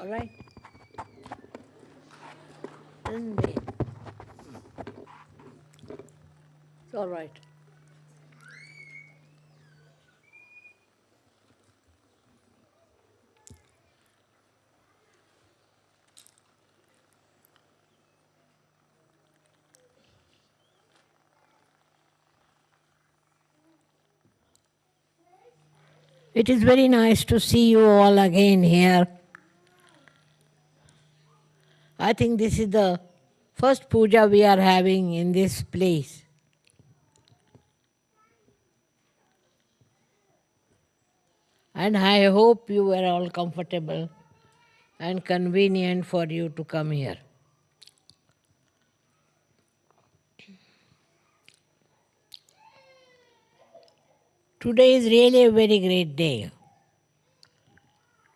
All right? And wait. It's all right. It is very nice to see you all again here. I think this is the first puja we are having in this place. And I hope you were all comfortable and convenient for you to come here. Today is really a very great day.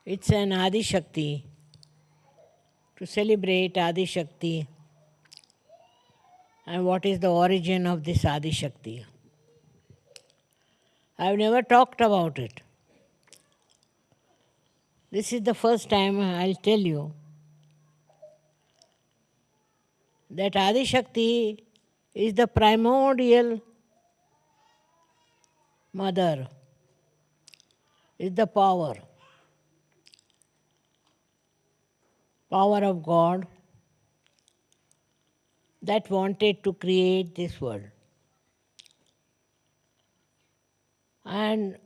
It's an Adi Shakti, to celebrate Adi Shakti and what is the origin of this Adi Shakti. I've never talked about it. This is the first time I'll tell you that Adi Shakti is the primordial mother, is the power of God that wanted to create this world. And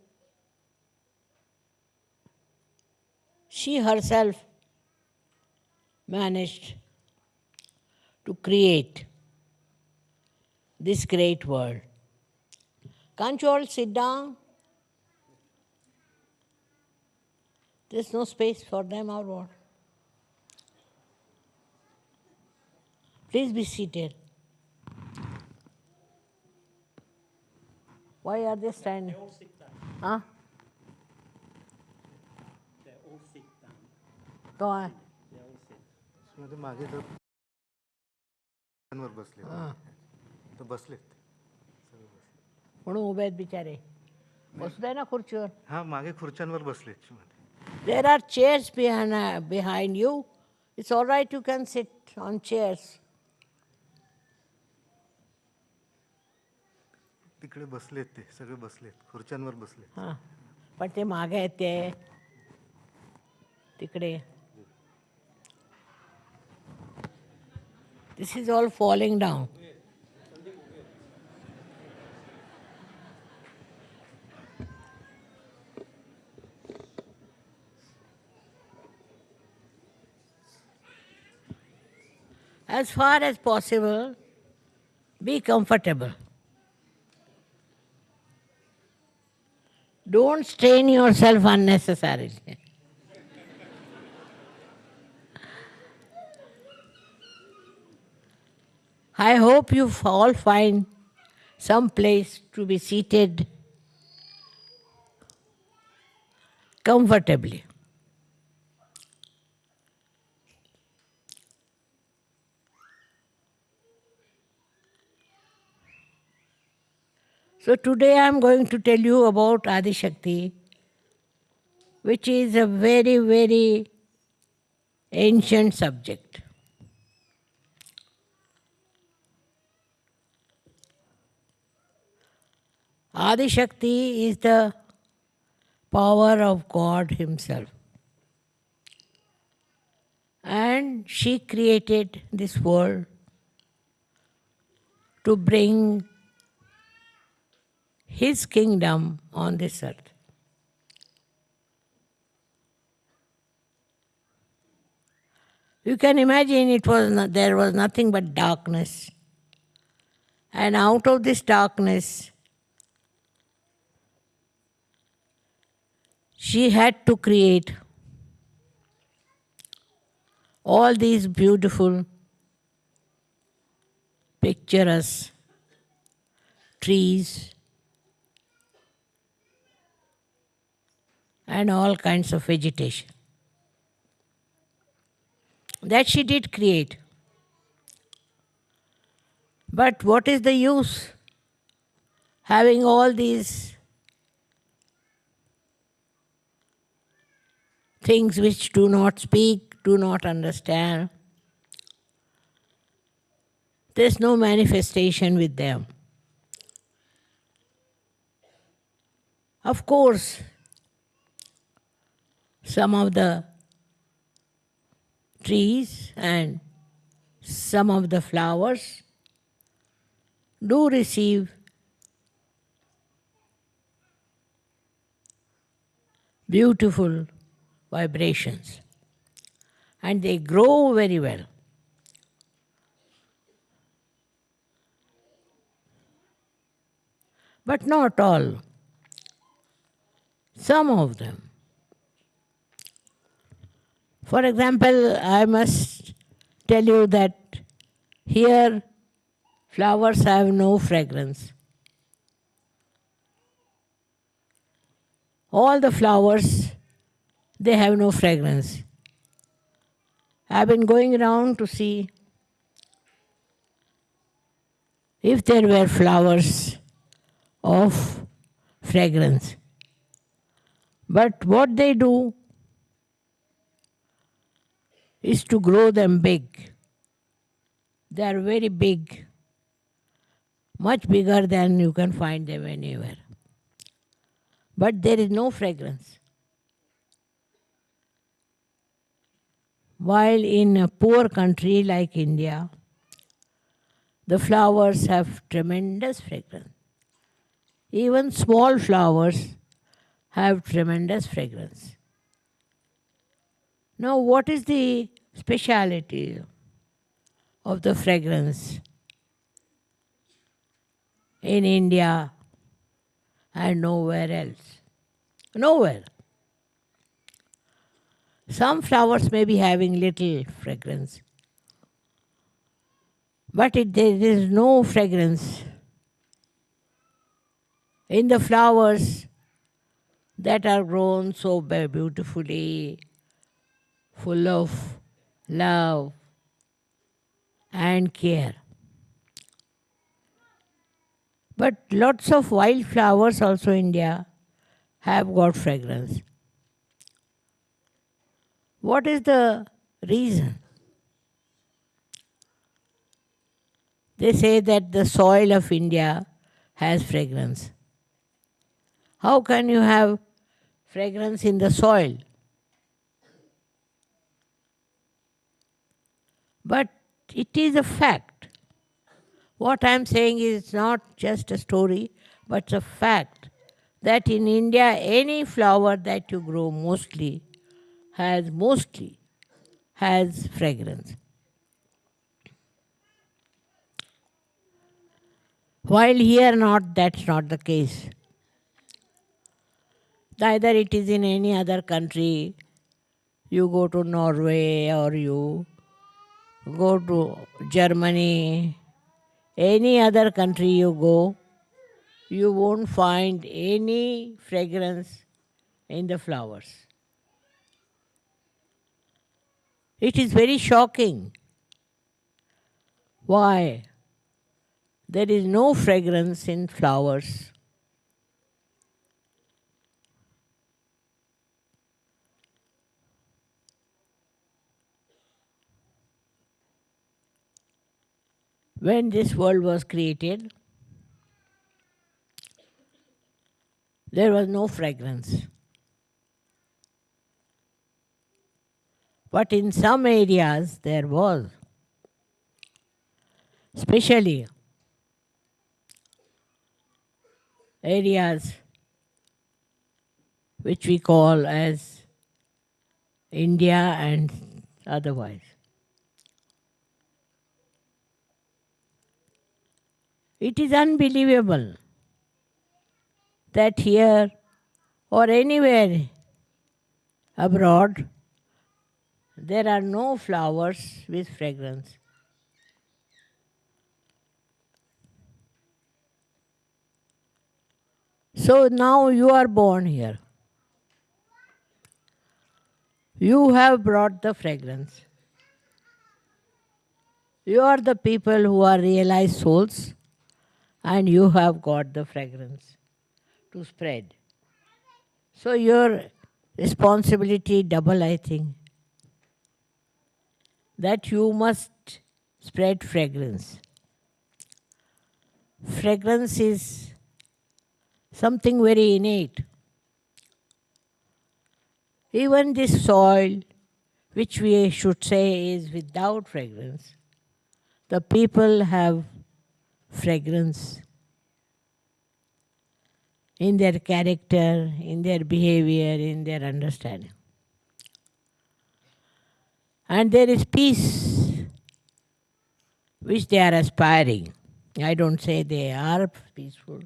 she herself managed to create this great world. Can't you all sit down? There's no space for them or what? Please be seated. Why are they standing? They all sit down. Huh? They all sit down. तो आहे. They all sit. मध्ये मागे तर वर बसले तर बसलेत म्हणून उभे आहेत बिचारे. बसू दे ना खुर्चीवर. हा मागे खुर्च्यांवर बसलेत मध्ये. There are chairs behind you. It's all right, you can sit on chairs. तिकडे बसलेत ते सगळे बसलेत खुर्च्यांवर बसलेत. हां, पण ते मागे आहेत ते तिकडे. This is all falling down. As far as possible, be comfortable. Don't strain yourself unnecessarily. I hope you all find some place to be seated comfortably. So today I am going to tell you about Adi Shakti, which is a very, very ancient subject. Adi Shakti is the power of God Himself. And she created this world to bring His kingdom on this earth. You can imagine there was nothing but darkness. And out of this darkness, she had to create all these beautiful, picturesque trees and all kinds of vegetation. That she did create. But what is the use having all these things which do not speak, do not understand. There's no manifestation with them. Of course, some of the trees and some of the flowers do receive beautiful vibrations and they grow very well. But not all. Some of them. For example, I must tell you that here flowers have no fragrance. All the flowers, they have no fragrance. I've been going around to see if there were flowers of fragrance. But what they do is to grow them big. They are very big, much bigger than you can find them anywhere. But there is no fragrance. While in a poor country like India, the flowers have tremendous fragrance. Even small flowers have tremendous fragrance. Now, what is the speciality of the fragrance in India and nowhere else? Nowhere. Some flowers may be having little fragrance, but there is no fragrance in the flowers that are grown so beautifully, full of love and care. But lots of wild flowers also in India have got fragrance. What is the reason? They say that the soil of India has fragrance. How can you have fragrance in the soil? But it is a fact. What I am saying is not just a story, but a fact that in India, any flower that you grow mostly has fragrance. While here that's not the case. Neither it is in any other country. You go to Norway or you go to Germany, any other country you go, you won't find any fragrance in the flowers. It is very shocking. Why? There is no fragrance in flowers. When this world was created, there was no fragrance. But in some areas there was. Especially areas which we call as India and otherwise. It is unbelievable that here or anywhere abroad there are no flowers with fragrance. So now you are born here. You have brought the fragrance. You are the people who are realized souls, and you have got the fragrance to spread. So your responsibility double, I think. that you must spread fragrance. Fragrance is something very innate. Even this soil, which we should say is without fragrance, the people have fragrance in their character, in their behavior, in their understanding. And there is peace which they are aspiring. I don't say they are peaceful,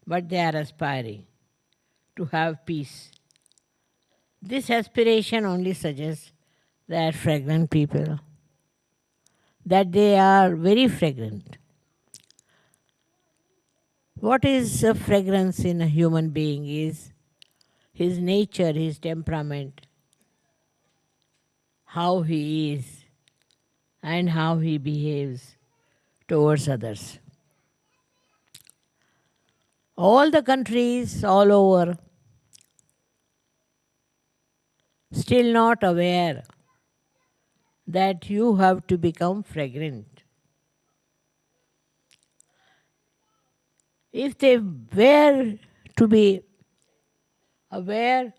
but they are aspiring to have peace. This aspiration only suggests that fragrant people, that they are very fragrant. What is a fragrance in a human being is his nature, his temperament, how he is, and how he behaves towards others. All the countries all over still not aware that you have to become fragrant. If they were to be aware,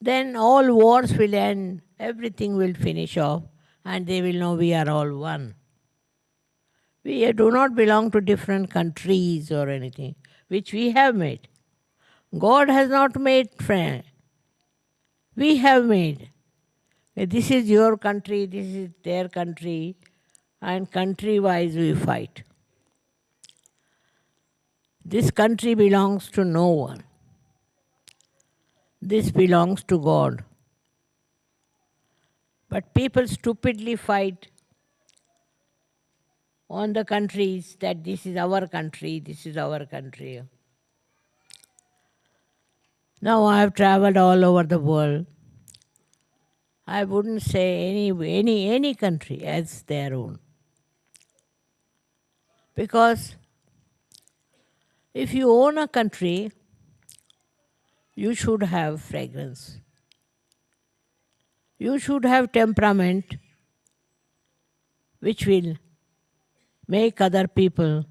then all wars will end, everything will finish off, and they will know we are all one. We do not belong to different countries or anything, which we have made. God has not made friend. We have made. This is your country, this is their country, and country-wise we fight. This country belongs to no one. This belongs to God. But people stupidly fight on the countries that this is our country, this is our country. Now I have traveled all over the world. I wouldn't say any country as their own. Because if you own a country, you should have fragrance. You should have temperament which will make other people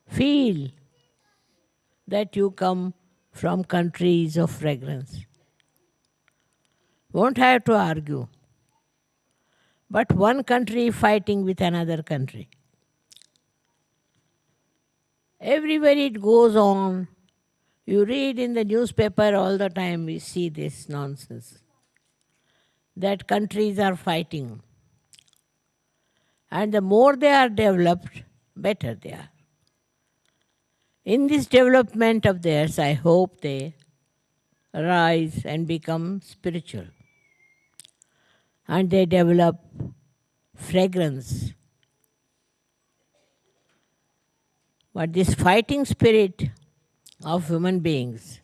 feel that you come from countries of fragrance. Won't have to argue. But one country fighting with another country. Everywhere it goes on, you read in the newspaper all the time, we see this nonsense. That countries are fighting. And the more they are developed, better they are. In this development of theirs, I hope they rise and become spiritual. And they develop fragrance. But this fighting spirit of human beings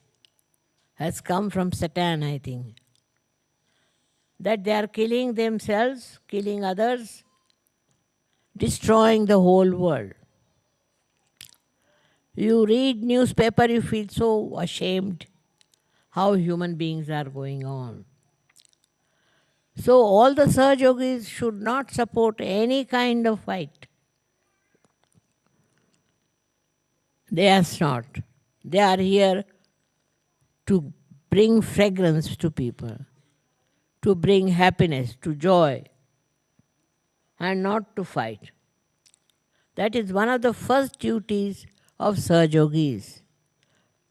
has come from Satan, I think. That they are killing themselves, killing others, destroying the whole world. You read newspaper, you feel so ashamed how human beings are going on. So all the Sahaja Yogis should not support any kind of fight. They are not. They are here to bring fragrance to people, to bring happiness, to joy, and not to fight. That is one of the first duties of Sahaja Yogis,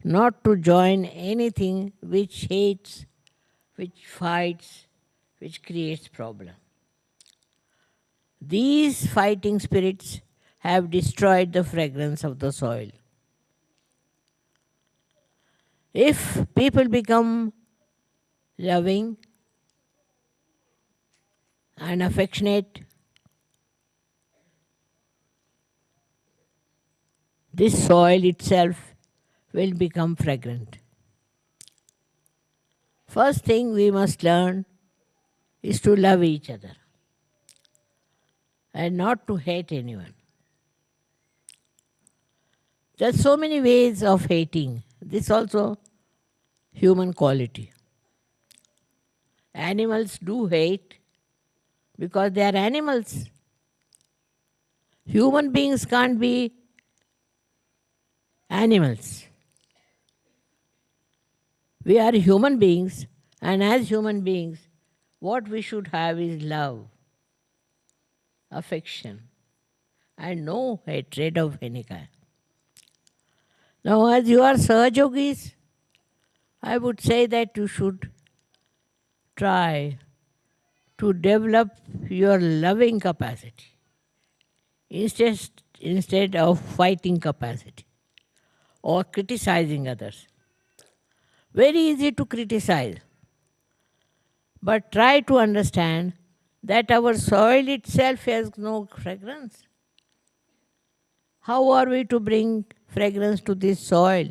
not to join anything which hates, which fights, which creates problem. These fighting spirits have destroyed the fragrance of the soil. If people become loving and affectionate, this soil itself will become fragrant. First thing we must learn is to love each other and not to hate anyone. There are so many ways of hating. This also human quality. Animals do hate, because they are animals. Human beings can't be animals. We are human beings, and as human beings, what we should have is love, affection, and no hatred of any kind. Now, as you are Sahaja Yogis, I would say that you should try to develop your loving capacity instead of fighting capacity or criticizing others. Very easy to criticize, but try to understand that our soil itself has no fragrance. How are we to bring fragrance to this soil?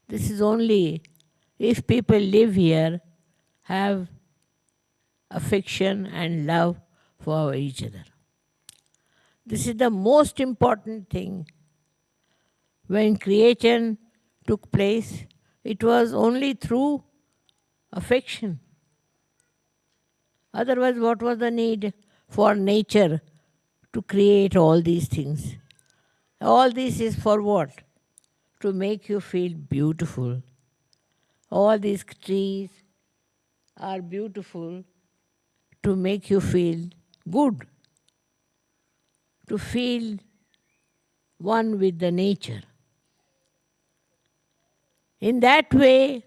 This is only if people live here, have affection and love for each other. This is the most important thing. When creation took place, it was only through affection. Otherwise, what was the need for nature to create all these things? All this is for what? To make you feel beautiful. All these trees are beautiful to make you feel good, to feel one with the nature. In that way,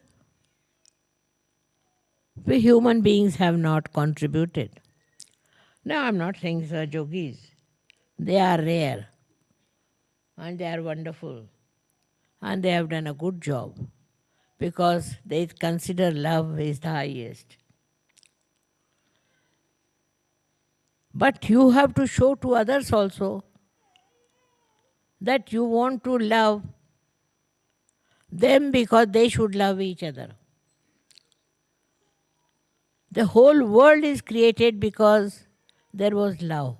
we human beings have not contributed. Now, I'm not saying Sahaja Yogis. They are rare and they are wonderful and they have done a good job because they consider love is the highest. But you have to show to others also that you want to love them because they should love each other. The whole world is created because there was love.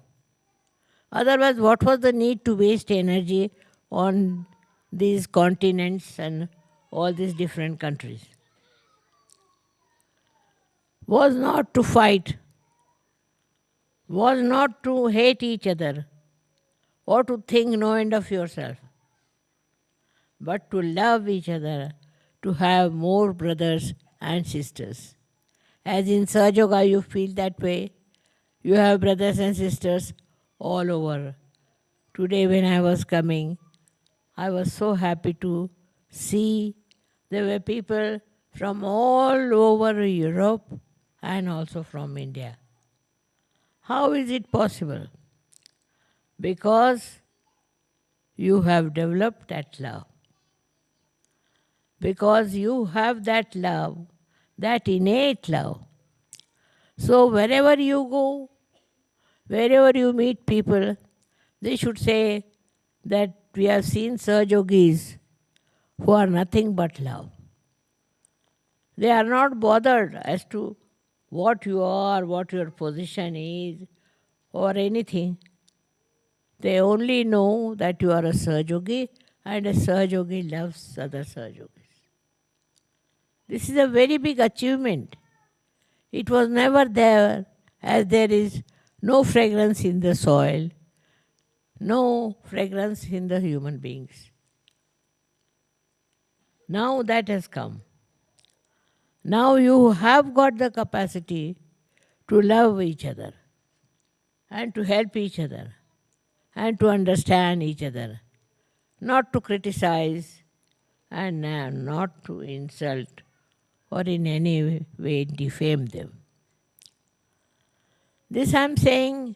Otherwise, what was the need to waste energy on these continents and all these different countries? Was not to fight, was not to hate each other or to think no end of yourself, but to love each other, to have more brothers and sisters. As in Sahaja Yoga, you feel that way. You have brothers and sisters all over. Today when I was coming, I was so happy to see there were people from all over Europe and also from India. How is it possible? Because you have developed that love. Because you have that love, that innate love. So wherever you go, wherever you meet people, they should say that we have seen Sahaja Yogis who are nothing but love. They are not bothered as to what you are, what your position is, or anything. They only know that you are a Sahaja Yogi and a Sahaja Yogi loves other Sahaja Yogis. This is a very big achievement. It was never there, as there is no fragrance in the soil, no fragrance in the human beings. Now that has come. Now you have got the capacity to love each other and to help each other and to understand each other, not to criticize and not to insult or in any way defame them. This I am saying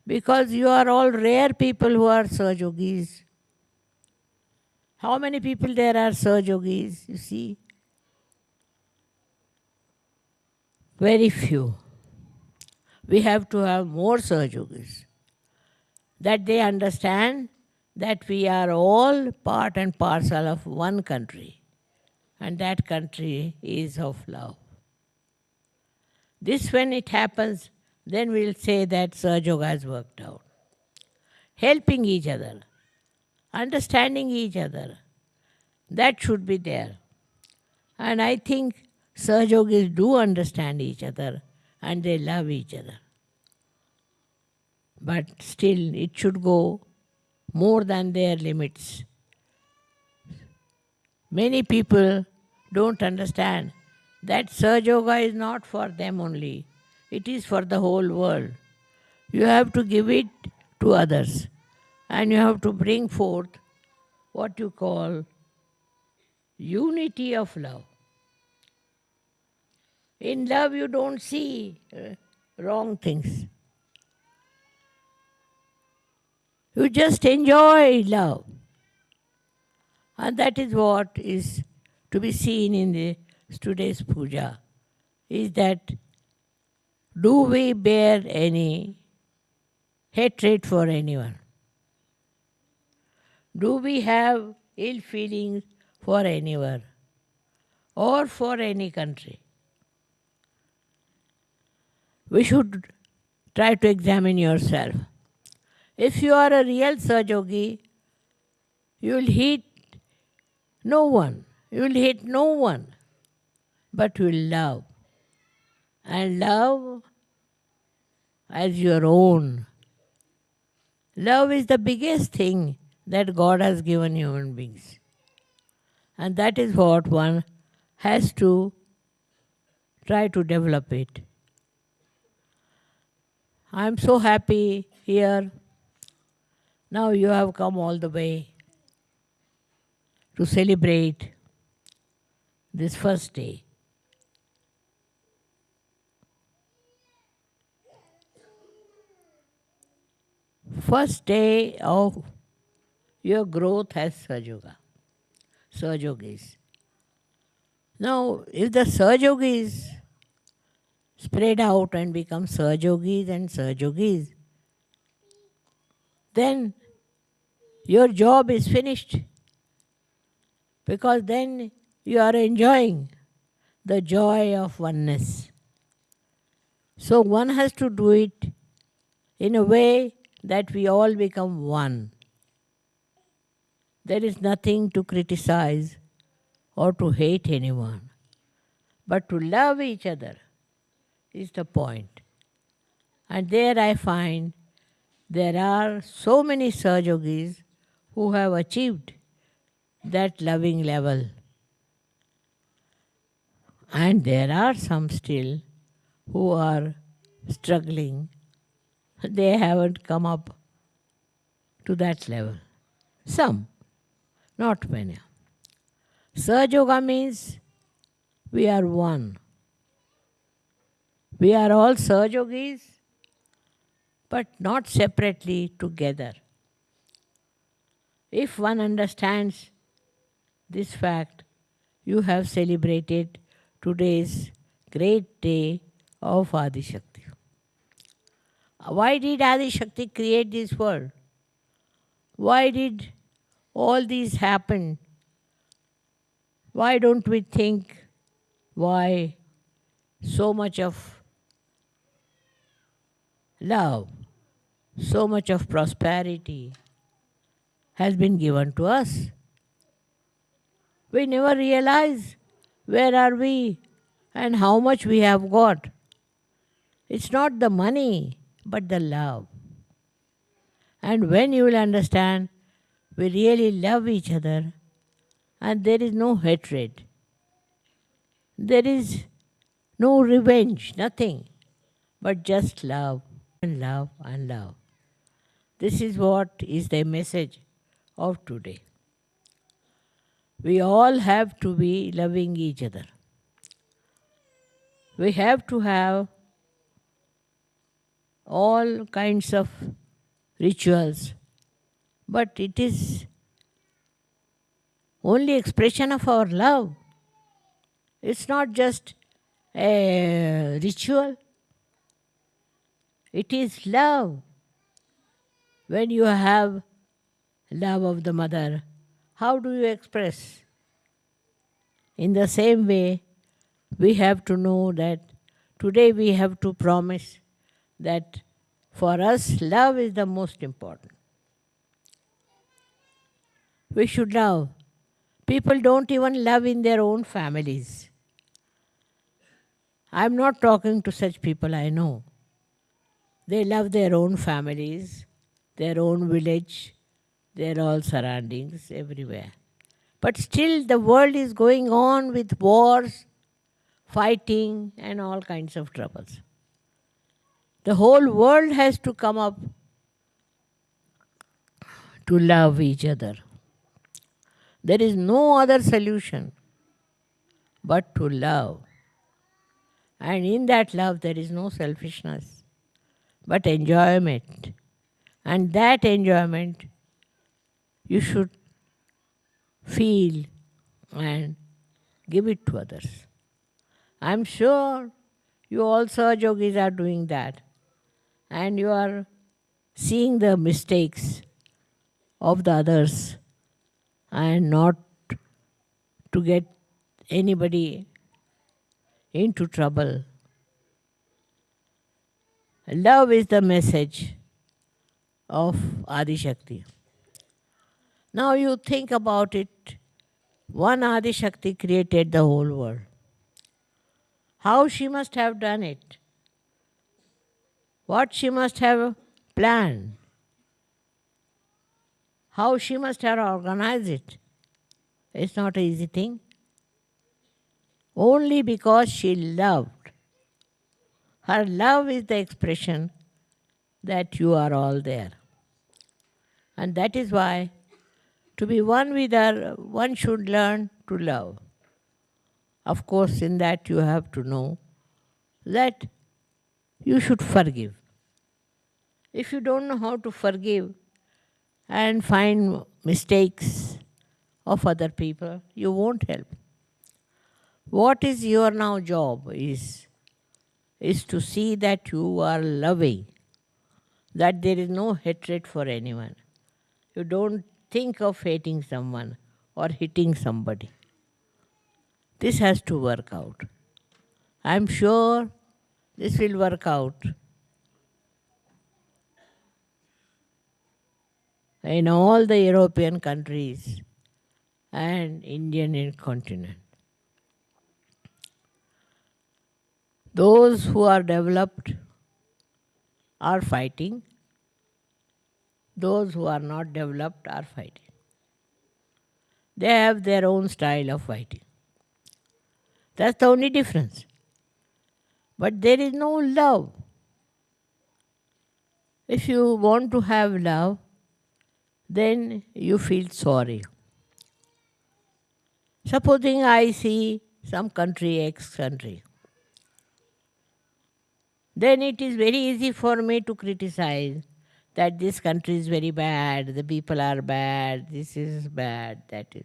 because you are all rare people who are Sahaja Yogis. How many people there are Sahaja Yogis, you see? Very few. We have to have more Sahaja Yogis. That they understand that we are all part and parcel of one country. And that country is of love. This when it happens, then we'll say that Sahaja Yoga has worked out. Helping each other, understanding each other, that should be there. And I think Sahaja Yogis do understand each other and they love each other. but still it should go more than their limits. Many people don't understand that Sahaja Yoga is not for them only. It is for the whole world. You have to give it to others. And you have to bring forth what you call unity of love. In love, you don't see wrong things. You just enjoy love. And that is what is to be seen in today's puja, is that do we bear any hatred for anyone? Do we have ill feelings for anyone or for any country? We should try to examine yourself. If you are a real Sahaja, you will hate no one. You will hate no one, but you will love. And love as your own. Love is the biggest thing that God has given human beings. And that is what one has to try to develop it. I am so happy here. Now you have come all the way to celebrate this first day. First day of your growth as Sahajogis. Now, if the Sahajogis spread out and become Sahajogis and Sahajogis, then your job is finished. Because then you are enjoying the joy of oneness. So one has to do it in a way that we all become one. There is nothing to criticize or to hate anyone, but to love each other is the point. And there I find there are so many Sahajogis who have achieved that loving level. And there are some still who are struggling. They haven't come up to that level. Some, not many. Sahaja Yoga means we are one. We are all Sahajogis, but not separately, together. If one understands this fact, you have celebrated today's great day of Adi Shakti. Why did Adi Shakti create this world? Why did all these happen? Why don't we think why so much of love, so much of prosperity has been given to us? We never realize where are we and how much we have got. It's not the money, but the love. And when you will understand, we really love each other and there is no hatred. There is no revenge, nothing, but just love and love and love. This is what is the message of today. We all have to be loving each other. We have to have all kinds of rituals, but it is only expression of our love. It's not just a ritual. It is love. When you have love of the mother, how do you express? In the same way, we have to know that today we have to promise that for us, love is the most important. We should love. People don't even love in their own families. I'm not talking to such people, I know. They love their own families, their own village, their all surroundings everywhere. But still the world is going on with wars, fighting and all kinds of troubles. The whole world has to come up to love each other. There is no other solution but to love. And in that love there is no selfishness, but enjoyment. And that enjoyment you should feel and give it to others. I'm sure you all Sahaja yogis are doing that. And you are seeing the mistakes of the others and not to get anybody into trouble. Love is the message of Adi Shakti. Now you think about it. One Adi Shakti created the whole world. How she must have done it? What she must have planned? How she must have organized it? It's not an easy thing. Only because she loved. Her love is the expression that you are all there. And that is why to be one with her, one should learn to love. Of course, in that you have to know that you should forgive. If you don't know how to forgive and find mistakes of other people, you won't help. What is your now job is to see that you are loving, that there is no hatred for anyone. You don't think of hating someone or hitting somebody. This has to work out. I'm sure this will work out in all the European countries and Indian continent. Those who are developed are fighting. Those who are not developed are fighting. They have their own style of fighting. That's the only difference. But there is no love. If you want to have love, then you feel sorry. Supposing I see some country, X country, then it is very easy for me to criticize that this country is very bad, the people are bad, this is bad, that is.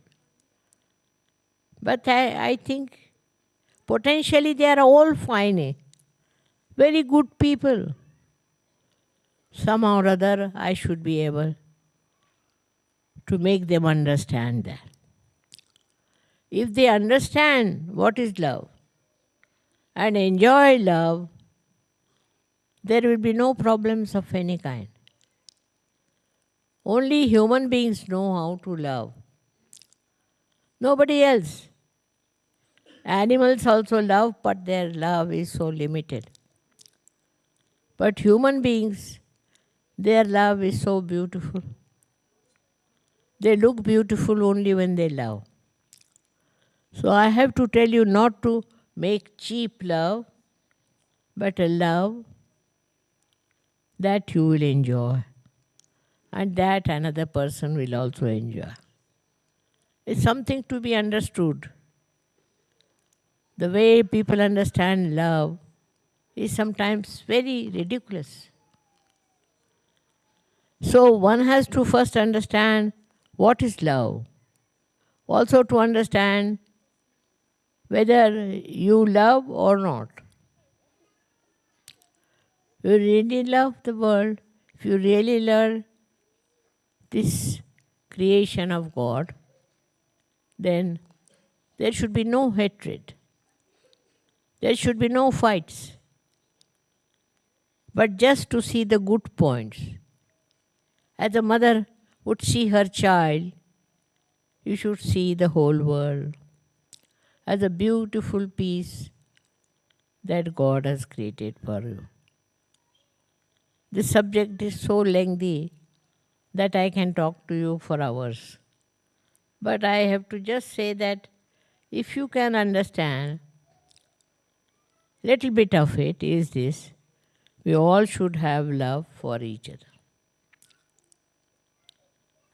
But I think potentially they are all fine, very good people. Somehow or other I should be able to make them understand that. If they understand what is love and enjoy love, there will be no problems of any kind. Only human beings know how to love. Nobody else. Animals also love, but their love is so limited. But human beings, their love is so beautiful. They look beautiful only when they love. So I have to tell you not to make cheap love, but a love that you will enjoy and that another person will also enjoy. It's something to be understood. The way people understand love is sometimes very ridiculous. So one has to first understand what is love. Also to understand whether you love or not. You really love the world, if you really love this creation of God, then there should be no hatred. There should be no fights. But just to see the good points. As a mother would see her child, you should see the whole world as a beautiful piece that God has created for you. This subject is so lengthy that I can talk to you for hours. But I have to just say that if you can understand, little bit of it is this: we all should have love for each other.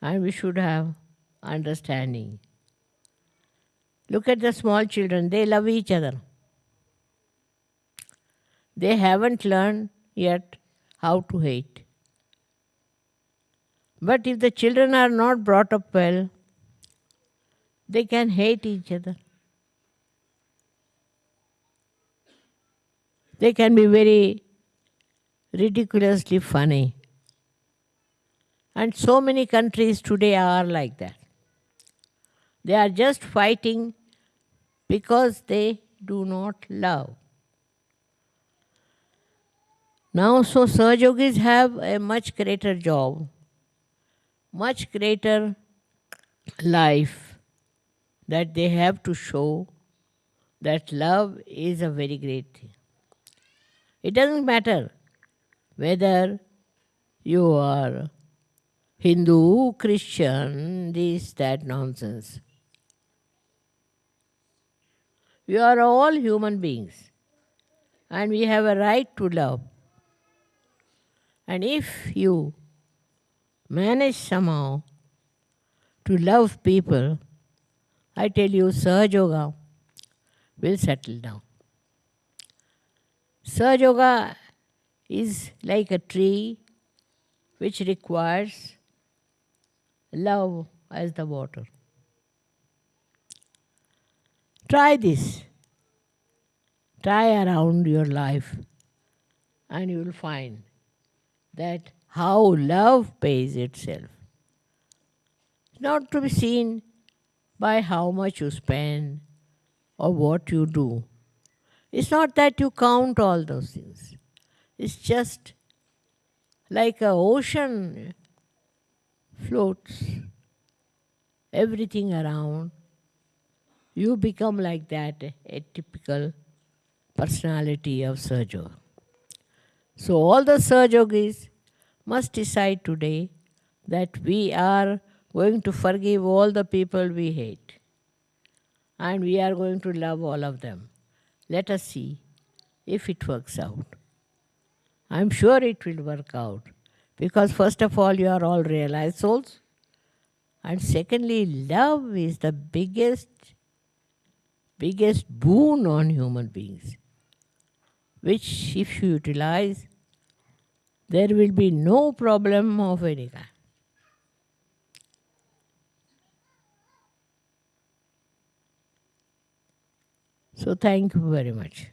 And we should have understanding. Look at the small children, they love each other. They haven't learned yet how to hate. But if the children are not brought up well, they can hate each other. They can be very ridiculously funny. And so many countries today are like that. They are just fighting because they do not love. Now, so Sahaja Yogis have a much greater job, much greater life, that they have to show that love is a very great thing. It doesn't matter whether you are Hindu, Christian, this, that nonsense. We are all human beings and we have a right to love. And if you manage somehow to love people, I tell you, Sahaja Yoga will settle down. Sahaja Yoga is like a tree which requires love as the water. Try this. Try around your life and you will find that how love pays itself. Not to be seen by how much you spend or what you do. It's not that you count all those things. It's just like an ocean floats everything around. You become like that, a typical personality of Sahaja Yoga. So all the Sahaja Yogis must decide today that we are going to forgive all the people we hate. And we are going to love all of them. Let us see if it works out. I'm sure it will work out. Because first of all, you are all realized souls. And secondly, love is the biggest boon on human beings, which if you utilize, there will be no problem of any kind. So thank you very much.